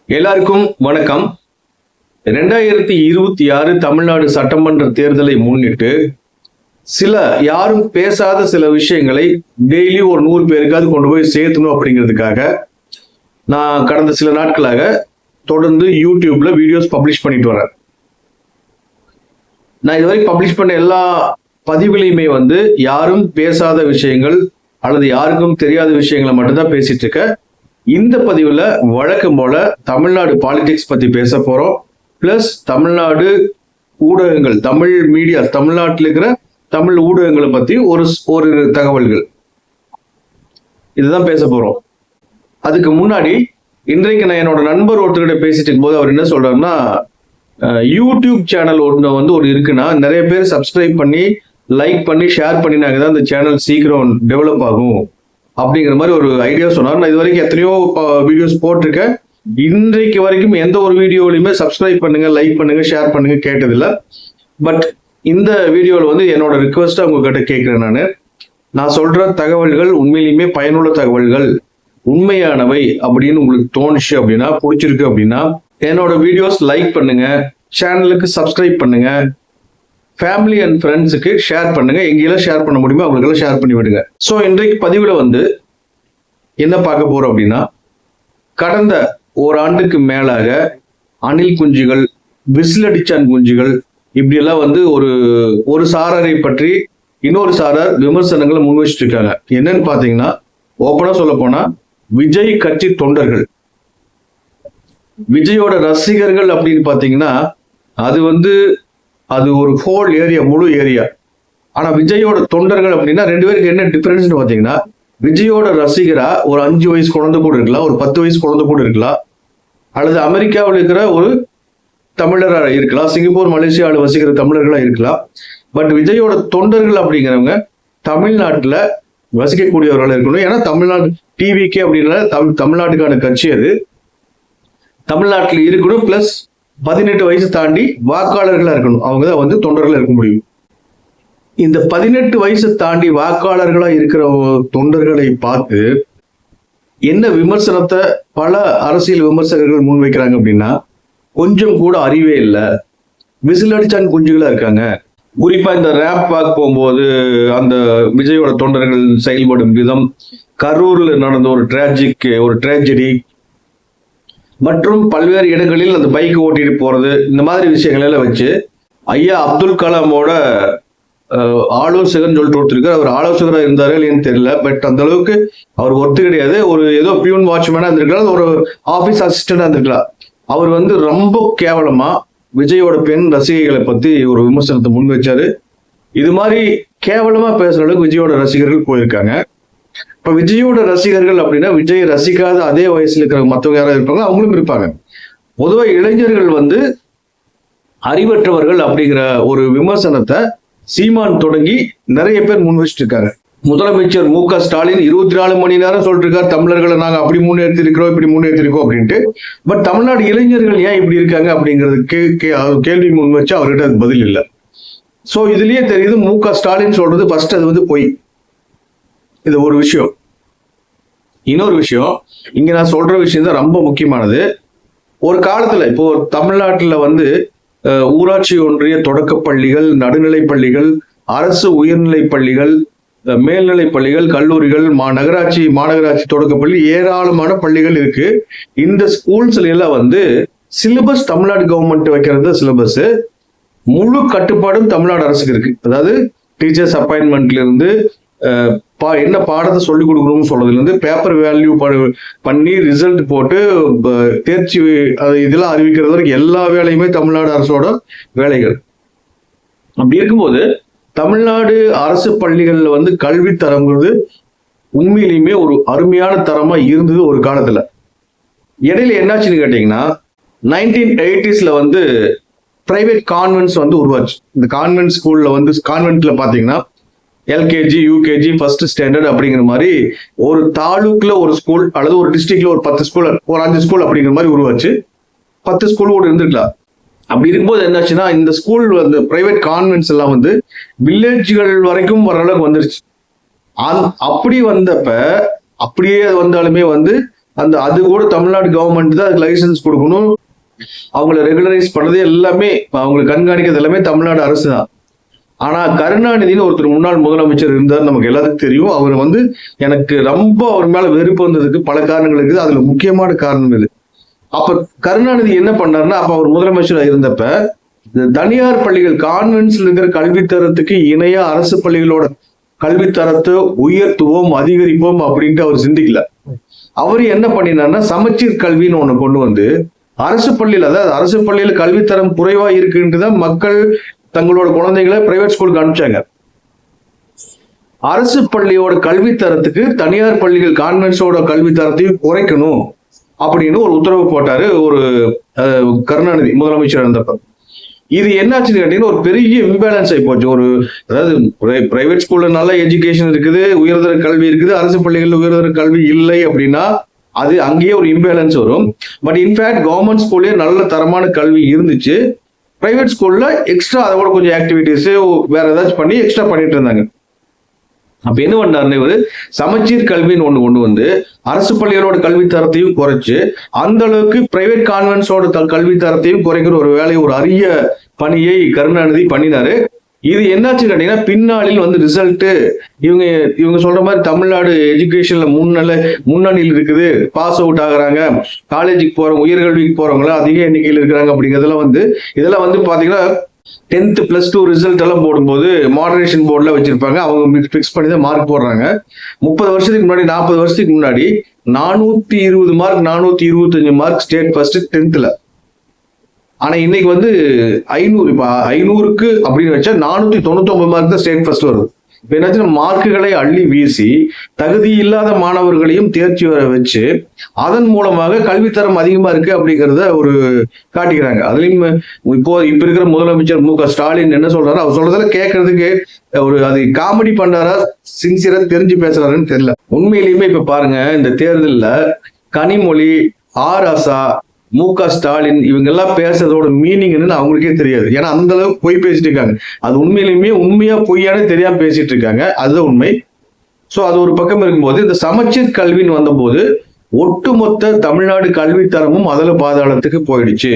எல்லாருக்கும் வணக்கம். 2026 தமிழ்நாடு சட்டமன்ற தேர்தலை முன்னிட்டு சில யாரும் பேசாத சில விஷயங்களை டெய்லி ஒரு 100 பேருக்காவது கொண்டு போய் சேர்த்தணும் அப்படிங்கிறதுக்காக நான் கடந்த சில நாட்களாக தொடர்ந்து யூடியூப்ல வீடியோஸ் பப்ளிஷ் பண்ணிட்டு வரேன். நான் இதுவரை பப்ளிஷ் பண்ண எல்லா பதிவுகளையுமே யாரும் பேசாத விஷயங்கள் அல்லது யாருக்கும் தெரியாத விஷயங்களை மட்டும்தான் பேசிட்டு இருக்கேன். இந்த பதிவுல வழக்கம் போல தமிழ்நாடு பாலிடிக்ஸ் பத்தி பேச போறோம். பிளஸ் தமிழ்நாடு ஊடகங்கள், தமிழ் மீடியா, தமிழ்நாட்டில் இருக்கிற தமிழ் ஊடகங்களை பத்தி ஒரு தகவல்கள், இதுதான் பேச போறோம். அதுக்கு முன்னாடி இன்றைக்கு நான் என்னோட நண்பர் ஒருத்தர்கிட்ட பேசிட்டு இருக்கும்போது அவர் என்ன சொல்றாருன்னா, யூடியூப் சேனல் ஒரு இருக்குன்னா நிறைய பேர் சப்ஸ்கிரைப் பண்ணி லைக் பண்ணி ஷேர் பண்ணினாங்க தான் இந்த சேனல் சீக்கிரம் டெவலப் ஆகும் அப்படிங்கிற மாதிரி ஒரு ஐடியா சொன்னார். நான் இது வரைக்கும் எத்தனையோ வீடியோஸ் போட்டிருக்கேன். இன்றைக்கு வரைக்கும் எந்த ஒரு வீடியோலையுமே சப்ஸ்கிரைப் பண்ணுங்க, லைக் பண்ணுங்க, ஷேர் பண்ணுங்க கேட்டதில்லை. பட் இந்த வீடியோவில் என்னோட ரிக்வெஸ்ட்டை உங்ககிட்ட கேட்குறேன். நான் சொல்ற தகவல்கள் உண்மையிலுமே பயனுள்ள தகவல்கள், உண்மையானவை அப்படின்னு உங்களுக்கு தோணுச்சு அப்படின்னா, பிடிச்சிருக்கு அப்படின்னா என்னோட வீடியோஸ் லைக் பண்ணுங்க, சேனலுக்கு சப்ஸ்கிரைப் பண்ணுங்க, ஃபேமிலி அண்ட் ஃப்ரெண்ட்ஸுக்கு ஷேர் பண்ணுங்க. எங்கெல்லாம் ஷேர் பண்ண முடியுமோ அவங்களுக்கெல்லாம் ஷேர் பண்ணி விடுங்க. ஸோ இன்றைக்கு பதிவில் என்ன பார்க்க போறோம் அப்படின்னா, கடந்த ஓராண்டுக்கு மேலாக அணில் குஞ்சுகள், விசிலடிச்சான் குஞ்சுகள், இப்படியெல்லாம் ஒரு சாரரை பற்றி இன்னொரு சாரர் விமர்சனங்களை முன்வச்சிட்டு இருக்காங்க. என்னன்னு பாத்தீங்கன்னா, ஓப்பனா சொல்ல போனா விஜய் கட்சி தொண்டர்கள், விஜயோட ரசிகர்கள் அப்படின்னு பாத்தீங்கன்னா அது ஒரு ஹோல் ஏரியா, முழு ஏரியா. ஆனா விஜயோட தொண்டர்கள் அப்படின்னா ரெண்டு பேருக்கு என்ன டிஃபரன்ஸ்னு பாத்தீங்கன்னா, விஜயோட ரசிகரா ஒரு 5 வயசு குழந்தை கூட இருக்கலாம், ஒரு 10 வயசு குழந்தை கூட இருக்கலாம், அல்லது அமெரிக்காவில் இருக்கிற ஒரு தமிழராக இருக்கலாம், சிங்கப்பூர் மலேசியாவில் வசிக்கிற தமிழர்களா இருக்கலாம். பட் விஜயோட தொண்டர்கள் அப்படிங்கிறவங்க தமிழ்நாட்டில் வசிக்கக்கூடியவர்களாக இருக்கணும். ஏன்னா தமிழ்நாடு டிவிகே அப்படின்னா தமிழ்நாட்டுக்கான கட்சி, அது தமிழ்நாட்டில் இருக்கணும். பிளஸ் 18 வயசு தாண்டி வாக்காளர்களா இருக்கணும். அவங்க தான் தொண்டர்களா இருக்க முடியும். இந்த 18 வயசு தாண்டி வாக்காளர்களா இருக்கிற தொண்டர்களை பார்த்து என்ன விமர்சனத்தை பல அரசியல் விமர்சகர்கள் முன்வைக்கிறாங்க அப்படின்னா, கொஞ்சம் கூட அறிவே இல்லை, விசிலடிச்சான் குஞ்சுகளா இருக்காங்க. குறிப்பா இந்த ரேப் வாக் போகும்போது அந்த விஜயோட தொண்டர்கள் செயல்படும் விதம், கரூர்ல நடந்த ஒரு ட்ராஜடி மற்றும் பல்வேறு இடங்களில் அந்த பைக் ஓட்டிட்டு போறது, இந்த மாதிரி விஷயங்கள் எல்லாம் வச்சு ஐயா அப்துல் கலாமோட ஆலோசகர்னு சொல்லிட்டு ஒருத்தருக்கு, அவர் ஆலோசகராக இருந்தாரு இல்லைன்னு தெரியல. பட் அந்த அளவுக்கு அவர் ஒர்த்து கிடையாது. ஏதோ பியூன் வாட்ச்மேனா இருந்திருக்கலாம், ஒரு ஆபீஸ் அசிஸ்டண்டா இருந்திருக்கலாம். அவர் ரொம்ப கேவலமா விஜயோட பெண் ரசிகைகளை பத்தி ஒரு விமர்சனத்தை முன் வச்சாரு. இது மாதிரி கேவலமா பேசுற அளவுக்கு விஜயோட ரசிகர்கள் போயிருக்காங்க. இப்ப விஜயோட ரசிகர்கள் அப்படின்னா, விஜய் ரசிக்காத அதே வயசுல இருக்கிற மற்றவங்க யாராவது இருப்பாங்க, அவங்களும் இருப்பாங்க. பொதுவாக இளைஞர்கள் அறிவற்றவர்கள் அப்படிங்கிற ஒரு விமர்சனத்தை சீமான் தொடங்கி நிறைய பேர் முன் வச்சுட்டு இருக்காங்க. முதலமைச்சர் மு.க. ஸ்டாலின் 24 மணி நேரம் சொல்லிட்டு இருக்காரு, தமிழர்களை நாங்க அப்படி முன்னேற்றிருக்கிறோம், இப்படி முன்னேற்றிருக்கோம் அப்படின்ட்டு. பட் தமிழ்நாடு இளைஞர்கள் ஏன் இப்படி இருக்காங்க அப்படிங்கிறதுக்கு கேள்வி முன் வச்சு அவர்கிட்ட அது பதில் இல்லை. சோ இதுலயே தெரியுது மு.க. ஸ்டாலின் சொல்றது ஃபர்ஸ்ட் அது பொய். இது ஒரு விஷயம். இன்னொரு விஷயம், இங்க நான் சொல்ற விஷயம் தான் ரொம்ப முக்கியமானது. ஒரு காலத்துல இப்போ தமிழ்நாட்டுல ஊராட்சி ஒன்றிய தொடக்க பள்ளிகள், நடுநிலை பள்ளிகள், அரசு உயர்நிலை பள்ளிகள், மேல்நிலை பள்ளிகள், கல்லூரிகள், நகராட்சி, மாநகராட்சி தொடக்கப்பள்ளி, ஏராளமான பள்ளிகள் இருக்கு. இந்த ஸ்கூல்ஸ்ல எல்லாம் சிலபஸ் தமிழ்நாடு கவர்மெண்ட் வைக்கிறது சிலபஸ், முழு கட்டுப்பாடும் தமிழ்நாடு அரசுக்கு இருக்கு. அதாவது டீச்சர்ஸ் அப்பாயின்மெண்ட்ல இருந்து என்ன பாடத்தை சொல்லிக் கொடுக்கணும்னு சொல்றதுல இருந்து பேப்பர் வேல்யூ பண்ணி ரிசல்ட் போட்டு தேர்ச்சி இதெல்லாம் அறிவிக்கிறது வரைக்கும் எல்லா வேலையுமே தமிழ்நாடு அரசோட வேலைகள். அப்படி இருக்கும்போது தமிழ்நாடு அரசு பள்ளிகள்ல கல்வி தரம்ங்கிறது உண்மையிலுமே ஒரு அருமையான தரமா இருந்தது ஒரு காலத்துல. இடையில என்னாச்சுன்னு கேட்டீங்கன்னா, 1980s பிரைவேட் கான்வென்ட்ஸ் உருவாச்சு. இந்த கான்வென்ட் ஸ்கூல்ல கான்வென்ட்ல பாத்தீங்கன்னா எல்கேஜி, யூகேஜி, ஃபர்ஸ்ட் ஸ்டாண்டர்ட் அப்படிங்கிற மாதிரி ஒரு தாலுக்குல ஒரு ஸ்கூல் அல்லது ஒரு டிஸ்ட்ரிக்ட்ல ஒரு 10 ஸ்கூல், ஒரு 5 ஸ்கூல் அப்படிங்கிற மாதிரி உருவாச்சு. 10 ஸ்கூல் கூட இருந்துக்கலாம். அப்படி இருக்கும்போது என்னாச்சுன்னா, இந்த ஸ்கூல் பிரைவேட் கான்வென்ட்ஸ் எல்லாம் வில்லேஜ்கள் வரைக்கும் வர அளவுக்கு வந்துருச்சு. அப்படி வந்தப்ப அப்படியே வந்தாலுமே அது கூட தமிழ்நாடு கவர்மெண்ட் தான் அதுக்கு லைசன்ஸ் கொடுக்கணும். அவங்கள ரெகுலரைஸ் பண்ணது எல்லாமே, அவங்களுக்கு கண்காணிக்கிறது எல்லாமே தமிழ்நாடு அரசு தான். ஆனா கருணாநிதினு ஒருத்தர் முன்னாள் முதலமைச்சர் இருந்தார், நமக்கு எல்லாத்துக்கும் தெரியும். அவர் வந்து எனக்கு ரொம்ப அவர் மேல வெறுப்பு வந்ததுக்கு பல காரணங்கள் இருக்குது. அதுல முக்கியமான காரணம் இது. அப்ப கருணாநிதி என்ன பண்ணாருன்னா, அப்ப அவர் முதலமைச்சராக இருந்தப்ப தனியார் பள்ளிகள் கான்வென்ட்ஸ்ல இருக்கிற கல்வித்தரத்துக்கு இணையா அரசு பள்ளிகளோட கல்வித்தரத்தை உயர்த்துவோம், அதிகரிப்போம் அப்படின்ட்டு அவர் சிந்திக்கல. அவர் என்ன பண்ணினார்னா, சமச்சீர் கல்வின்னு ஒண்ணு கொண்டு வந்து அரசு பள்ளியில, அதாவது அரசு பள்ளியில கல்வித்தரம் குறைவா இருக்குன்றதான் மக்கள் தங்களோட குழந்தைகளை பிரைவேட் ஸ்கூலுக்கு அனுப்பிச்சாங்க. அரசு பள்ளியோட கல்வித்தரத்துக்கு தனியார் பள்ளிகள் கான்வென்ட்ஸோட கல்வித்தரத்தையும் குறைக்கணும் அப்படின்னு ஒரு உத்தரவு போட்டாரு ஒரு கருணாநிதி முதலமைச்சர் இருந்தப்ப. இது என்னாச்சுன்னு கேட்டீங்கன்னா, ஒரு பெரிய இம்பேலன்ஸ் ஆகி போச்சு. அதாவது பிரைவேட் ஸ்கூல்ல நல்ல எஜுகேஷன் இருக்குது, உயர்தர கல்வி இருக்குது, அரசு பள்ளிகள்ல உயர்தர கல்வி இல்லை அப்படின்னா அது அங்கேயே ஒரு இம்பேலன்ஸ் வரும். பட் இன்ஃபேக்ட் கவர்மெண்ட் ஸ்கூல்லேயே நல்ல தரமான கல்வி இருந்துச்சு. பிரைவேட் ஸ்கூல்ல எக்ஸ்ட்ரா அதோட கொஞ்சம் ஆக்டிவிட்டிஸ் வேற ஏதாச்சும் பண்ணி எக்ஸ்ட்ரா பண்ணிட்டு இருந்தாங்க. அப்ப என்ன பண்ணாருன்னு இவரு சமச்சீர் கல்வின்னு ஒண்ணு கொண்டு வந்து அரசு பள்ளிகளோட கல்வி தரத்தையும் குறைச்சு அந்த அளவுக்கு பிரைவேட் கான்வென்ட்ஸோட கல்வி தரத்தையும் குறைக்கிற ஒரு வேலையை, ஒரு அரிய பணியை கருணாநிதி பண்ணினாரு. இது என்னாச்சு கேட்டீங்கன்னா, பின்னாளில் வந்து ரிசல்ட் இவங்க சொல்ற மாதிரி தமிழ்நாடு எஜுகேஷன்ல முன்னணியில் இருக்குது, பாஸ் அவுட் ஆகுறாங்க, காலேஜுக்கு போறவங்க, உயர்கல்விக்கு போறவங்க அதிக எண்ணிக்கையில் இருக்கிறாங்க அப்படிங்கிறதெல்லாம் இதெல்லாம் வந்து பாத்தீங்கன்னா 10th +2 ரிசல்ட் எல்லாம் போடும்போது மாடரேஷன் போர்ட்ல வச்சிருப்பாங்க. அவங்க பிக்ஸ் பண்ணி தான் மார்க் போடுறாங்க. 30 வருஷத்துக்கு முன்னாடி, 40 வருஷத்துக்கு முன்னாடி 420 mark, 425 mark state first 10th. ஆனா இன்னைக்கு வந்து 500, இப்ப 500க்கு அப்படின்னு வச்சா 499 மார்க் தான் ஸ்டேட் ஃபர்ஸ்ட் வருது. இப்ப என்னாச்சுன்னா, மார்க்குகளை அள்ளி வீசி தகுதி இல்லாத மாணவர்களையும் தேர்ச்சி வர வச்சு அதன் மூலமாக கல்வித்தரம் அதிகமா இருக்கு அப்படிங்கிறத ஒரு காட்டிக்கிறாங்க. அதுலயும் இப்ப இருக்கிற முதலமைச்சர் மு.க. ஸ்டாலின் என்ன சொல்றாரு, அவர் சொல்றதுல கேட்கறதுக்கு அது காமெடி பண்றாரா, சின்சியரா தெரிஞ்சு பேசுறாருன்னு தெரியல. உண்மையிலுமே இப்ப பாருங்க, இந்த தேர்தல்ல கனிமொழி, ஆராசா, மு.க. ஸ்டாலின் இவங்க எல்லாம் பேசுறதோட மீனிங் என்னன்னு அவங்களுக்கே தெரியாது. ஏன்னா அந்த அளவுக்கு பொய் பேசிட்டு இருக்காங்க. அது உண்மையிலுமே உண்மையா பொய்யானே தெரியாம பேசிட்டு இருக்காங்க. அதுதான் உண்மை. சோ அது ஒரு பக்கம் இருக்கும்போது, இந்த சமச்சீர் கல்வின்னு வந்தபோது ஒட்டுமொத்த தமிழ்நாடு கல்வித்தரமும் அதல பாதாளத்துக்கு போயிடுச்சு.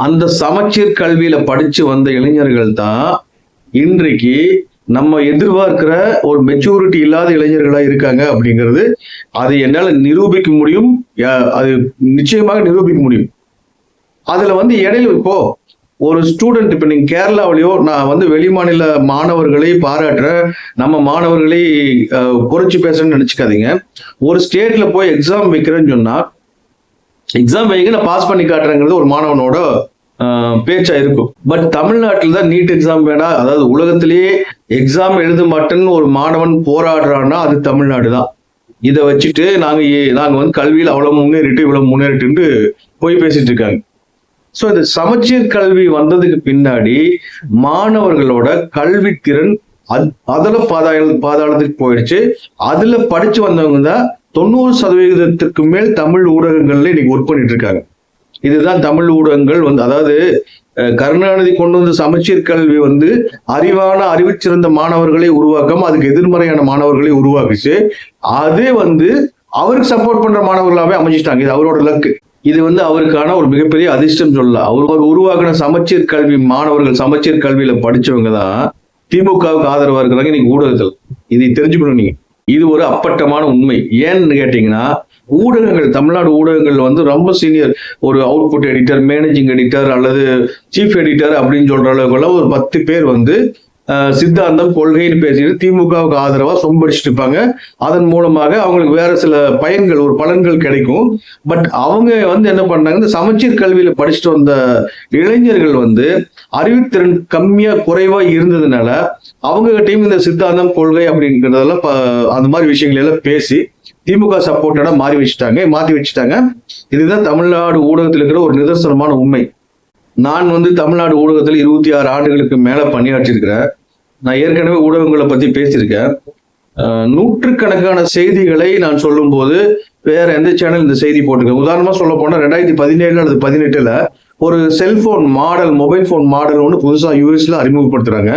அந்த சமச்சீர் கல்வியில படிச்சு வந்த இளைஞர்கள் தான் இன்றைக்கு நம்ம எதிர்பார்க்கிற ஒரு மெச்சூரிட்டி இல்லாத இளைஞர்களா இருக்காங்க அப்படிங்கிறது அதை என்னால் நிரூபிக்க முடியும். அது நிச்சயமாக நிரூபிக்க முடியும். அதுல வந்து இடையில இப்போ ஒரு ஸ்டூடெண்ட், இப்ப நீங்க கேரளாவிலேயோ, நான் வந்து வெளிமாநில மாணவர்களை பாராட்டுறேன், நம்ம மாணவர்களை குறைச்சு பேசுறேன்னு நினைச்சுக்காதீங்க. ஒரு ஸ்டேட்ல போய் எக்ஸாம் வைக்கிறேன்னு சொன்னா, எக்ஸாம் வைக்க நான் பாஸ் பண்ணி காட்டுறேங்கிறது ஒரு மாணவனோட பேச்சா இருக்கும். பட் தமிழ்நாட்டில் தான் நீட் எக்ஸாம் வேணா, அதாவது உலகத்திலேயே எக்ஸாம் எழுத மாட்டேன்னு ஒரு மாணவன் போராடுறான்னா அது தமிழ்நாடு தான். இதை வச்சுட்டு நாங்க வந்து கல்வியில் அவ்வளவு முன்னேறிட்டு போய் பேசிட்டு இருக்காங்க. ஸோ இந்த சமச்சீர் கல்வி வந்ததுக்கு பின்னாடி மாணவர்களோட கல்வி திறன் அதல பாதாளத்துக்கு போயிடுச்சு. அதுல படிச்சு வந்தவங்க தான் 90% மேல் தமிழ் ஊடகங்கள்ல இன்னைக்கு ஒர்க் பண்ணிட்டு இருக்காங்க. இதுதான் தமிழ் ஊடகங்கள் வந்து, அதாவது கருணாநிதி கொண்டு வந்த சமச்சீர் கல்வி வந்து அறிவிச்சிறந்த மாணவர்களை உருவாக்காம அதுக்கு எதிர்மறையான மாணவர்களை உருவாக்குச்சு. அதே வந்து அவருக்கு சப்போர்ட் பண்ற மாணவர்களாவே அமைச்சிட்டாங்க. இது அவரோட லக்கு. இது வந்து அவருக்கான ஒரு மிகப்பெரிய அதிர்ஷ்டம் சொல்லலாம். அவர் உருவாக்கின சமச்சீர் கல்வி மாணவர்கள், சமச்சீர் கல்வியில படிச்சவங்க தான் திமுகவுக்கு ஆதரவா இருக்கிறாங்க இன்னைக்கு ஊடகத்தில். இதை தெரிஞ்சுக்கணும் நீங்க. இது ஒரு அப்பட்டமான உண்மை. ஏன்னு கேட்டீங்கன்னா, ஊடகங்கள், தமிழ்நாடு ஊடகங்கள் வந்து ரொம்ப சீனியர், ஒரு அவுட்புட் எடிட்டர், மேனேஜிங் எடிட்டர் அல்லது சீஃப் எடிட்டர் அப்படின்னு சொல்ற அளவுக்குள்ள ஒரு 10 பேர் வந்து சித்தாந்தம், கொள்கைன்னு பேசிட்டு திமுகவுக்கு ஆதரவா சொம்படிச்சுட்டு இருப்பாங்க. அதன் மூலமாக அவங்களுக்கு வேற சில பயன்கள், ஒரு பலன்கள் கிடைக்கும். பட் அவங்க வந்து என்ன பண்ணாங்க, இந்த சமச்சீர் கல்வியில படிச்சுட்டு வந்த இளைஞர்கள் வந்து அறிவுத்திறன் குறைவா இருந்ததுனால அவங்க கிட்டையும் இந்த சித்தாந்தம், கொள்கை அப்படிங்கிறதெல்லாம் அந்த மாதிரி விஷயங்கள் எல்லாம் பேசி திமுக சப்போர்ட்டடா மாத்தி வச்சுட்டாங்க. இதுதான் தமிழ்நாடு ஊடகத்தில் இருக்கிற ஒரு நிதர்சனமான உண்மை. நான் வந்து தமிழ்நாடு ஊடகத்தில் 26 ஆண்டுகளுக்கு மேல பணியாற்றிருக்கிறேன். நான் ஏற்கனவே ஊடகங்களை பத்தி பேசியிருக்கேன். நூற்றுக்கணக்கான செய்திகளை நான் சொல்லும் போது வேற எந்த சேனல் இந்த செய்தி போட்டிருக்கேன். உதாரணமா சொல்ல போனா 2017 அல்லது 2018 ஒரு cellphone model, mobile phone model ஒன்று புதுசா யூஎஸ்ல அறிமுகப்படுத்துறாங்க.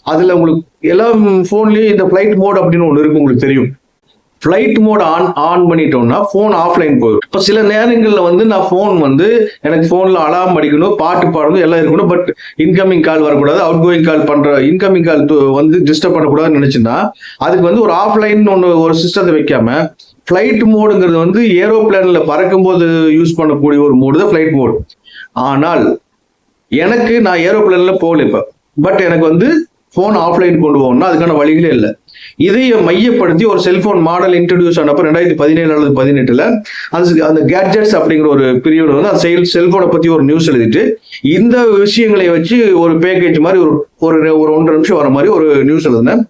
அதுல உங்களுக்கு எல்லா போன்லயும் இந்த பிளைட் மோட் அப்படின்னு ஒண்ணு இருக்கு, உங்களுக்கு தெரியும். ஃபிளைட் மோட் ஆன் பண்ணிட்டோம்னா போன் ஆஃப்லைன் போயிடும். இப்போ சில நேரங்கள்ல வந்து நான் போன் வந்து எனக்கு போன்ல அலாரம் அடிக்கணும், பாட்டு பாடணும், எல்லாம் இருக்கணும், பட் இன்கமிங் கால் வரக்கூடாது, அவுட் கோயிங் கால் பண்ற இன்கமிங் கால் வந்து டிஸ்டர்ப் பண்ணக்கூடாதுன்னு நினைச்சுன்னா அதுக்கு வந்து ஒரு ஆஃப்லைன் ஒரு சிஸ்டத்தை வைக்காம ஃபிளைட் மோடுங்கிறது வந்து ஏரோப்ளேன்ல பறக்கும் போது யூஸ் பண்ணக்கூடிய ஒரு மோடு தான் ஃபிளைட் மோடு. ஆனால் எனக்கு நான் ஏரோப்ளேன்ல போகல இப்ப, பட் எனக்கு வந்து போன் ஆஃப்லைன் கொண்டு போகணும்னா அதுக்கான வழிகளே இல்லை. இதையை மையப்படுத்தி ஒரு செல்போன் மாடல் இன்ட்ரடியூஸ் ஆனப்ப 2017 அல்லது 2018 அந்த கேட்ஜெட்ஸ் அப்படிங்கிற ஒரு பிரிவில் வந்து அந்த செல்போனை பத்தி ஒரு நியூஸ் எழுதிட்டு இந்த விஷயங்களை வச்சு ஒரு பேக்கேஜ் மாதிரி ஒரு 1.5 நிமிஷம் வர மாதிரி ஒரு நியூஸ் எழுதினேன்.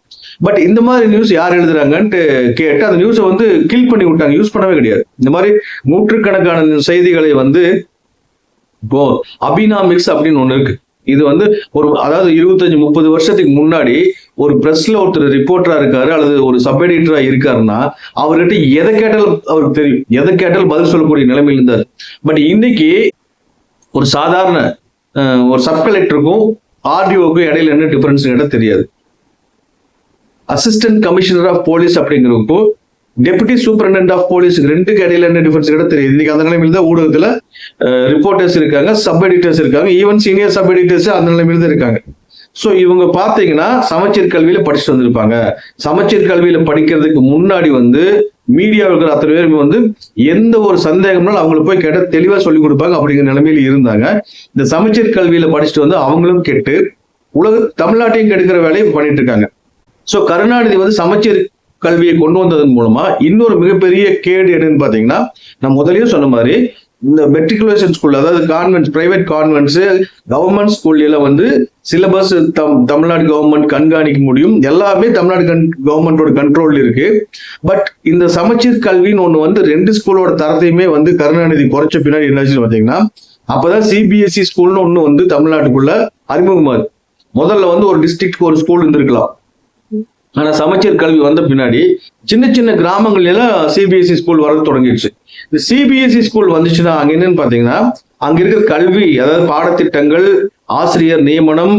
பட் இந்த மாதிரி நியூஸ் யார் எழுதுறாங்கன்ட்டு கேட்டு அந்த நியூஸை வந்து கில் பண்ணி விட்டாங்க, யூஸ் பண்ணவே கிடையாது. இந்த மாதிரி நூற்றுக்கணக்கான செய்திகளை வந்து இப்போ அபினாமிக்ஸ் அப்படின்னு ஒண்ணு இருக்கு. இது வந்து அதாவது 25-30 வருஷத்துக்கு முன்னாடி ஒரு பிரஸ்ல ஒருத்தர் ரிப்போர்ட்டரா இருக்காரு அல்லது ஒரு சப் எடிட்டரா இருக்காருன்னா அவர்கிட்ட எதை கேட்டாலும் அவருக்கு தெரியும், எதை கேட்டாலும் பதில் சொல்லக்கூடிய நிலைமையில் இருந்தார். பட் இன்னைக்கு ஒரு சாதாரண ஒரு சப் கலெக்டருக்கும் ஆர்டிஓக்கும் இடையில என்ன டிஃபரன்ஸ் கேட்டால் தெரியாது. அசிஸ்டன்ட் கமிஷனர் ஆஃப் போலீஸ் அப்படிங்கிறதுக்கும் டெபுட்டி சூப்பரண்டன்ட் ஆஃப் போலீஸ் ரெண்டுக்கு இடையில என்ன டிஃபரன்ஸ் கிட்ட தெரியுது. இன்னைக்கு அந்த நிலைமையில தான் ஊடகத்துல ரிப்போர்ட்டர்ஸ் இருக்காங்க, சப் எடிட்டர்ஸ் இருக்காங்க, ஈவன் சீனியர் சப் எடிட்டர்ஸ் அந்த நிலைமையில தான் இருக்காங்க. ஸோ இவங்க பார்த்தீங்கன்னா சமச்சீர் கல்வியில படிச்சுட்டு வந்திருப்பாங்க. சமச்சீர் கல்வியில படிக்கிறதுக்கு முன்னாடி வந்து மீடியாவில் இருக்கிற அத்தனை பேருமே வந்து எந்த ஒரு சந்தேகம்னாலும் அவங்களுக்கு போய் கேட்ட தெளிவா சொல்லி கொடுப்பாங்க அப்படிங்கிற நிலைமையில இருந்தாங்க. இந்த சமச்சீர் கல்வியில படிச்சுட்டு வந்து அவங்களும் கெட்டு தமிழ்நாட்டையும் கெடுக்கிற வேலையை பண்ணிட்டு இருக்காங்க. ஸோ கருணாநிதி வந்து சமச்சீர் கல்வியை கொண்டு வந்ததன் மூலமா இன்னொரு மிகப்பெரிய கேடு என்னன்னு பாத்தீங்கன்னா, நான் முதலையும் சொன்ன மாதிரி இந்த மெட்ரிகுலேஷன் ஸ்கூல், அதாவது கான்வென்ட்ஸ், பிரைவேட் கான்வென்ட்ஸ், கவர்மெண்ட் ஸ்கூல்ல வந்து சிலபஸ் தமிழ்நாடு கவர்மெண்ட் கண்காணிக்க முடியும், எல்லாமே தமிழ்நாடு கவர்மெண்டோட கண்ட்ரோல் இருக்கு. பட் இந்த சமச்சீர் கல்வின்னு ஒண்ணு வந்து 2 ஸ்கூலோட தரத்தையுமே வந்து கருணாநிதி குறைச்ச பின்னாடி என்னாச்சுன்னு பாத்தீங்கன்னா, அப்பதான் சிபிஎஸ்இ ஸ்கூல்னு ஒண்ணு வந்து தமிழ்நாட்டுக்குள்ள அறிமுகமாது. முதல்ல வந்து ஒரு டிஸ்ட்ரிக்ட்க்கு ஒரு ஸ்கூல் இருந்திருக்கலாம். ஆனா சமச்சீர் கல்வி வந்த பின்னாடி சின்ன சின்ன கிராமங்கள்ல எல்லாம் சிபிஎஸ்இ ஸ்கூல் வர தொடங்கிடுச்சு. இந்த சிபிஎஸ்இ ஸ்கூல் வந்துச்சுன்னா அங்க என்னன்னு பாத்தீங்கன்னா, அங்க இருக்கிற கல்வி, அதாவது பாடத்திட்டங்கள், ஆசிரியர் நியமனம்,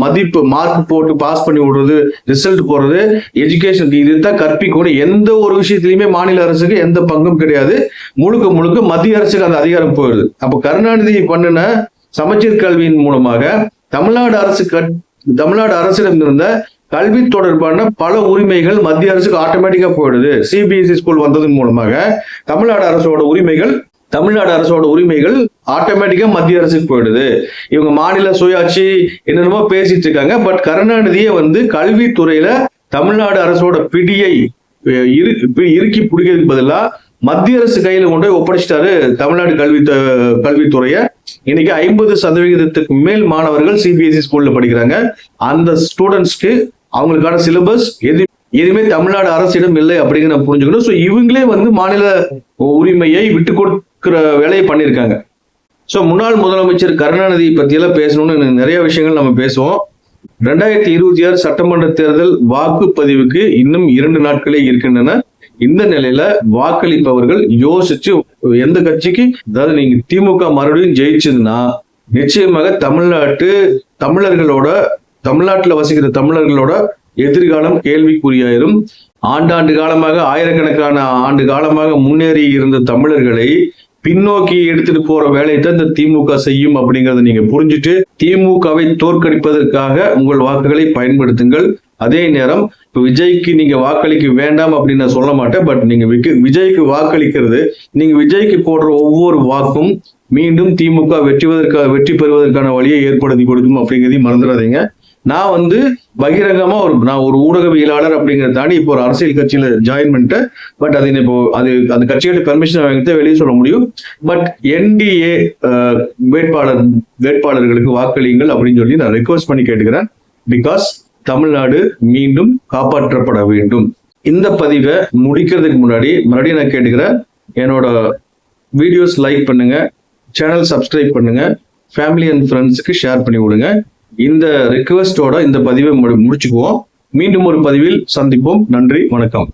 மதிப்பு, மார்க் போட்டு பாஸ் பண்ணி விடுறது, ரிசல்ட் போடுறது, எஜுகேஷன், இதுதான் கற்பிக்கணும். எந்த ஒரு விஷயத்திலயுமே மாநில அரசுக்கு எந்த பங்கும் கிடையாது. முழுக்க முழுக்க மத்திய அரசுக்கு அந்த அதிகாரம் போயிடுது. அப்ப கருணாநிதி பண்ணின சமச்சீர் கல்வியின் மூலமாக தமிழ்நாடு அரசிடம் இருந்த கல்வி தொடர்பான பல உரிமைகள் மத்திய அரசுக்கு ஆட்டோமேட்டிக்கா போயிடுது. சிபிஎஸ்இ ஸ்கூல் வந்ததன் மூலமாக தமிழ்நாடு அரசோட உரிமைகள் ஆட்டோமேட்டிக்கா மத்திய அரசுக்கு போயிடுது. இவங்க மாநில சுயாட்சி என்னென்னமோ பேசிட்டு இருக்காங்க. பட் கருணாநிதியை வந்து கல்வித்துறையில தமிழ்நாடு அரசோட பிடியை இறுக்கி பிடிக்கிறதுக்கு பதிலா மத்திய அரசு கையில கொண்டு போய் ஒப்படைச்சிட்டாரு தமிழ்நாடு கல்வித்துறைய. இன்னைக்கு 50% மேல் மாணவர்கள் சிபிஎஸ்இ ஸ்கூல்ல படிக்கிறாங்க. அந்த ஸ்டூடெண்ட்ஸ்க்கு அவங்களுக்கான சிலபஸ் எதுவுமே தமிழ்நாடு அரசிடம் இல்லை அப்படிங்கிற புரிஞ்சுக்கணும். ஸோ இவங்களே வந்து மாநில உரிமையை விட்டு கொடுக்கிற வேலையை பண்ணியிருக்காங்க. ஸோ முன்னாள் முதலமைச்சர் கருணாநிதி பத்தியெல்லாம் பேசணும்னு நிறைய விஷயங்கள் நம்ம பேசுவோம். 2026 சட்டமன்ற தேர்தல் வாக்குப்பதிவுக்கு இன்னும் 2 நாட்களே இருக்கின்றன. இந்த நிலையில வாக்களிப்பவர்கள் யோசிச்சு எந்த கட்சிக்கு, அதாவது நீங்க திமுக மறுபடியும் ஜெயிச்சதுன்னா நிச்சயமாக தமிழ்நாட்டுல வசிக்கிற தமிழர்களோட எதிர்காலம் கேள்விக்குறியாயிரும். ஆண்டாண்டு காலமாக, ஆயிரக்கணக்கான ஆண்டு காலமாக முன்னேறி இருந்த தமிழர்களை பின்னோக்கி எடுத்துட்டு போற வேலையை தான் இந்த திமுக செய்யும் அப்படிங்கறத நீங்க புரிஞ்சுட்டு திமுகவை தோற்கடிப்பதற்காக உங்கள் வாக்குகளை பயன்படுத்துங்கள். அதே நேரம் விஜய்க்கு நீங்க வாக்களிக்க வேண்டாம் அப்படின்னு நான் சொல்ல மாட்டேன். பட் நீங்க விஜய்க்கு வாக்களிக்கிறது, நீங்க விஜய்க்கு போடுற ஒவ்வொரு வாக்கும் மீண்டும் திமுக வெற்றி பெறுவதற்கான வழியை ஏற்படுத்தி கொடுக்கும் அப்படிங்கிறதையும் மறந்துடாதீங்க. நான் வந்து பகிரங்கமா நான் ஒரு ஊடகவியலாளர் அப்படிங்கிறத தாண்டி இப்போ ஒரு அரசியல் கட்சியில ஜாயின் பண்ணிட்டேன். பட் அது இப்போ அந்த கட்சியோட பெர்மிஷன் வாங்கிட்டு வெளியே சொல்ல முடியும். பட் என்டிஏ வேட்பாளர்களுக்கு வாக்களியுங்கள் அப்படின்னு சொல்லி நான் ரெக்வஸ்ட் பண்ணி கேட்டுக்கிறேன். பிகாஸ் தமிழ்நாடு மீண்டும் காப்பாற்றப்பட வேண்டும். இந்த பதிவை முடிக்கிறதுக்கு முன்னாடி மறுபடியும் நான் கேட்டுக்கிறேன், என்னோட வீடியோஸ் லைக் பண்ணுங்க, சேனல் சப்ஸ்கிரைப் பண்ணுங்க, ஃபேமிலி அண்ட் ஃப்ரெண்ட்ஸுக்கு ஷேர் பண்ணி விடுங்க. இந்த ரிக்வெஸ்டோட இந்த பதிவை முடிச்சுக்குவோம். மீண்டும் ஒரு பதிவில் சந்திப்போம். நன்றி, வணக்கம்.